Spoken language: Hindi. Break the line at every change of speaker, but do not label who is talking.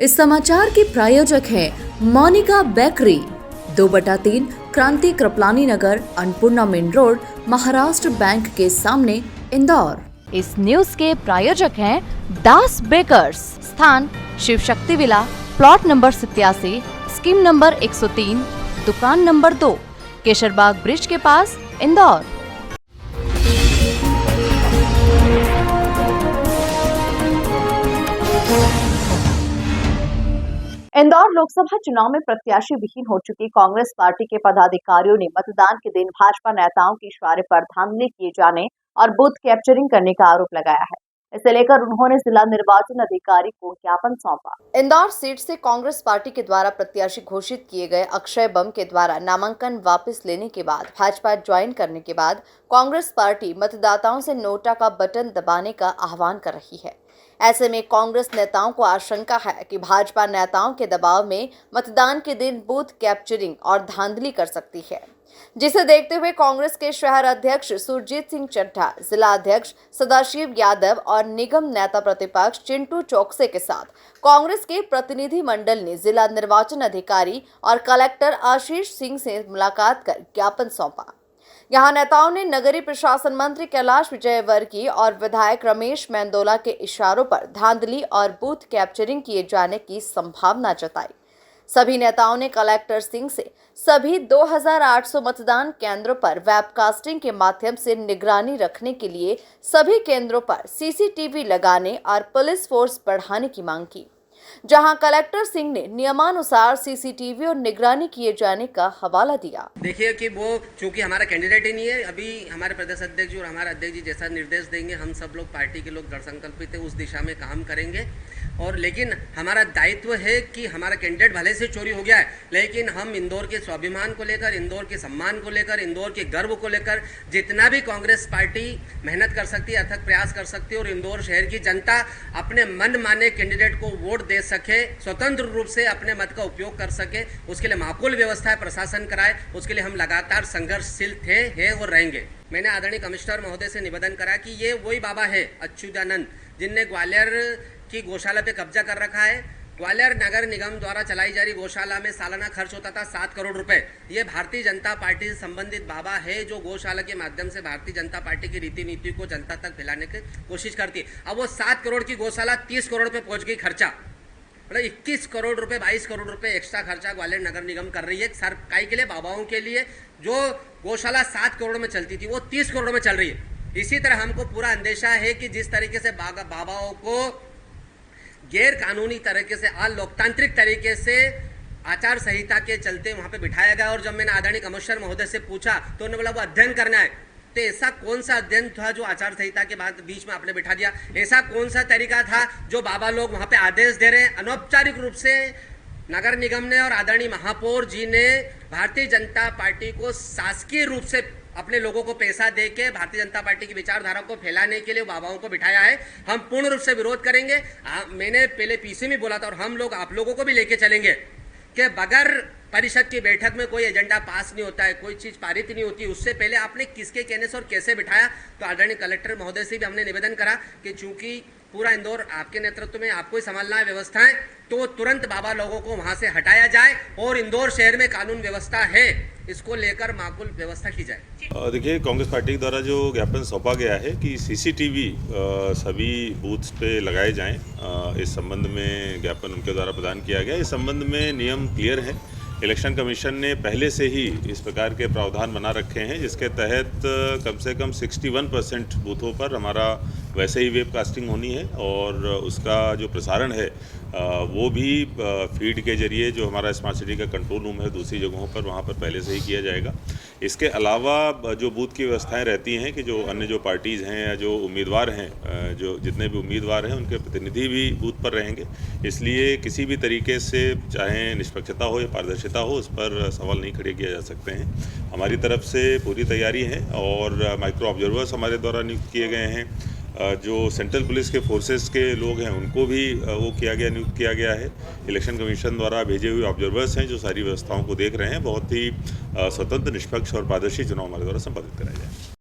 इस समाचार के प्रायोजक हैं Monika bakery, 2/3 Kranti Kripalani Nagar, Annapurna main road, Maharashtra bank के सामने, इंदौर।
इस न्यूज के प्रायोजक हैं दास बेकर्स, स्थान Shiv Shakti villa, plot number 87, scheme number 103, दुकान नंबर 2, केशरबाग ब्रिज के पास, इंदौर।
इंदौर लोकसभा चुनाव में प्रत्याशी विहीन हो चुकी कांग्रेस पार्टी के पदाधिकारियों ने मतदान के दिन भाजपा नेताओं के इशारे पर धांधली किए जाने और बूथ कैप्चरिंग करने का आरोप लगाया है। इसे लेकर उन्होंने जिला निर्वाचन अधिकारी को ज्ञापन सौंपा। इंदौर सीट से कांग्रेस पार्टी के द्वारा प्रत्याशी घोषित किए गए अक्षय बम के द्वारा नामांकन वापस लेने के बाद भाजपा ज्वाइन करने के बाद कांग्रेस पार्टी मतदाताओं से नोटा का बटन दबाने का आह्वान कर रही है। ऐसे में कांग्रेस नेताओं को आशंका है कि भाजपा नेताओं के दबाव में मतदान के दिन बूथ कैप्चरिंग और धांधली कर सकती है, जिसे देखते हुए कांग्रेस के शहर अध्यक्ष सुरजीत सिंह चड्ढा, जिला अध्यक्ष सदाशिव यादव और निगम नेता प्रतिपक्ष चिंटू चौकसे के साथ कांग्रेस के प्रतिनिधि मंडल ने जिला निर्वाचन अधिकारी और कलेक्टर आशीष सिंह से मुलाकात कर ज्ञापन सौंपा। यहाँ नेताओं ने नगरीय प्रशासन मंत्री कैलाश विजयवर्गीय और विधायक रमेश मेंदोला के इशारों पर धांधली और बूथ कैप्चरिंग किए जाने की संभावना जताई। सभी नेताओं ने कलेक्टर सिंह से सभी 2800 मतदान केंद्रों पर वेबकास्टिंग के माध्यम से निगरानी रखने के लिए सभी केंद्रों पर सीसीटीवी लगाने और पुलिस फोर्स बढ़ाने की मांग की, जहां कलेक्टर सिंह ने नियमानुसार सीसीटीवी और निगरानी किए जाने का हवाला दिया।
देखिए कि वो चूंकि हमारा कैंडिडेट ही नहीं है, अभी हमारे प्रदेश अध्यक्ष जी और हमारे अध्यक्ष जी जैसा निर्देश देंगे, हम सब लोग पार्टी के लोग दृढ़ संकल्पित है, उस दिशा में काम करेंगे। और लेकिन हमारा दायित्व है कि हमारा कैंडिडेट भले से चोरी हो गया है, लेकिन हम इंदौर के स्वाभिमान को लेकर, इंदौर के सम्मान को लेकर, इंदौर के गर्व को लेकर जितना भी कांग्रेस पार्टी मेहनत कर सकती है, अथक प्रयास कर सकती है और इंदौर शहर की जनता अपने मन माने कैंडिडेट को वोट दे सके, स्वतंत्र रूप से अपने मत का उपयोग कर सके, उसके लिए माकूल व्यवस्था प्रशासन कराए, उसके लिए हम लगातार संघर्षशील थे, हैं और रहेंगे। मैंने आदरणीय कमिश्नर महोदय से निवेदन करा कि ये वही बाबा है अच्युतानंद, जिनने ग्वालियर की गौशाला पे कब्जा कर रखा है। ग्वालियर नगर निगम द्वारा चलाई जा रही गौशाला में सालाना खर्च होता था 7 करोड़ रुपए। ये भारतीय जनता पार्टी से संबंधित बाबा है, जो गौशाला के माध्यम से भारतीय जनता पार्टी की रीति नीति को जनता तक फैलाने की कोशिश करती है। अब वो 7 करोड़ की गौशाला 30 करोड़ पे पहुंच गई खर्चा, मतलब 21 करोड़ रुपए, 22 करोड़ रुपए एक्स्ट्रा खर्चा ग्वालियर नगर निगम कर रही है सरकाई के लिए, बाबाओं के लिए। जो गौशाला 7 करोड़ में चलती थी वो 30 करोड़ में चल रही है। इसी तरह हमको पूरा अंदेशा है कि जिस तरीके से बाबाओं को गैर कानूनी तरीके से, अलोकतांत्रिक तरीके से आचार संहिता के चलते वहां पे बिठाया गया, और जब मैंने आदरणीय कमिश्नर महोदय से पूछा तो उन्होंने बोला वो अध्ययन करना है। तो ऐसा कौन सा अध्ययन था जो आचार संहिता के बाद बीच में आपने बिठा दिया? ऐसा कौन सा तरीका था जो बाबा लोग वहां पे आदेश दे रहे हैं? अनौपचारिक रूप से नगर निगम ने और आदरणीय महापौर जी ने भारतीय जनता पार्टी को शासकीय रूप से अपने लोगों को पैसा देके भारतीय जनता पार्टी की विचारधारा को फैलाने के लिए बाबाओं को बिठाया है। हम पूर्ण रूप से विरोध करेंगे। मैंने पहले पीसी में बोला था और हम लोग आप लोगों को भी लेके चलेंगे कि बगैर परिषद की बैठक में कोई एजेंडा पास नहीं होता है, कोई चीज पारित नहीं होती। उससे पहले आपने किसके कहने से और कैसे बिठाया? तो आदरणीय कलेक्टर महोदय से भी हमने निवेदन करा कि चूंकि पूरा इंदौर आपके नेतृत्व में आपको ही संभालना है व्यवस्थाएं, तो तुरंत बाबा लोगों को वहां से हटाया जाए और इंदौर शहर में कानून व्यवस्था है, इसको लेकर माकूल व्यवस्था की जाए।
देखिए, कांग्रेस पार्टी के द्वारा जो ज्ञापन सौंपा गया है कि सीसीटीवी सभी बूथ्स पे लगाए जाएं, इस संबंध में ज्ञापन उनके द्वारा प्रदान किया गया। इस संबंध में नियम क्लियर है। इलेक्शन कमीशन ने पहले से ही इस प्रकार के प्रावधान बना रखे हैं, जिसके तहत कम से कम 61% बूथों पर हमारा वैसे ही वेबकास्टिंग होनी है, और उसका जो प्रसारण है वो भी फीड के जरिए जो हमारा स्मार्ट सिटी का कंट्रोल रूम है दूसरी जगहों पर, वहाँ पर पहले से ही किया जाएगा। इसके अलावा जो बूथ की व्यवस्थाएं रहती हैं कि जो अन्य जो पार्टीज़ हैं या जो उम्मीदवार हैं, जो जितने भी उम्मीदवार हैं उनके प्रतिनिधि भी बूथ पर रहेंगे। इसलिए किसी भी तरीके से चाहे निष्पक्षता हो या पारदर्शिता हो, उस पर सवाल नहीं खड़े किए जा सकते हैं। हमारी तरफ से पूरी तैयारी है और माइक्रो ऑब्जर्वर्स हमारे द्वारा नियुक्त किए गए हैं। जो सेंट्रल पुलिस के फोर्सेस के लोग हैं उनको भी नियुक्त किया गया है। इलेक्शन कमीशन द्वारा भेजे हुए ऑब्जर्वर्स हैं जो सारी व्यवस्थाओं को देख रहे हैं। बहुत ही स्वतंत्र, निष्पक्ष और पारदर्शी चुनाव हमारे द्वारा संपादित कराया जाए।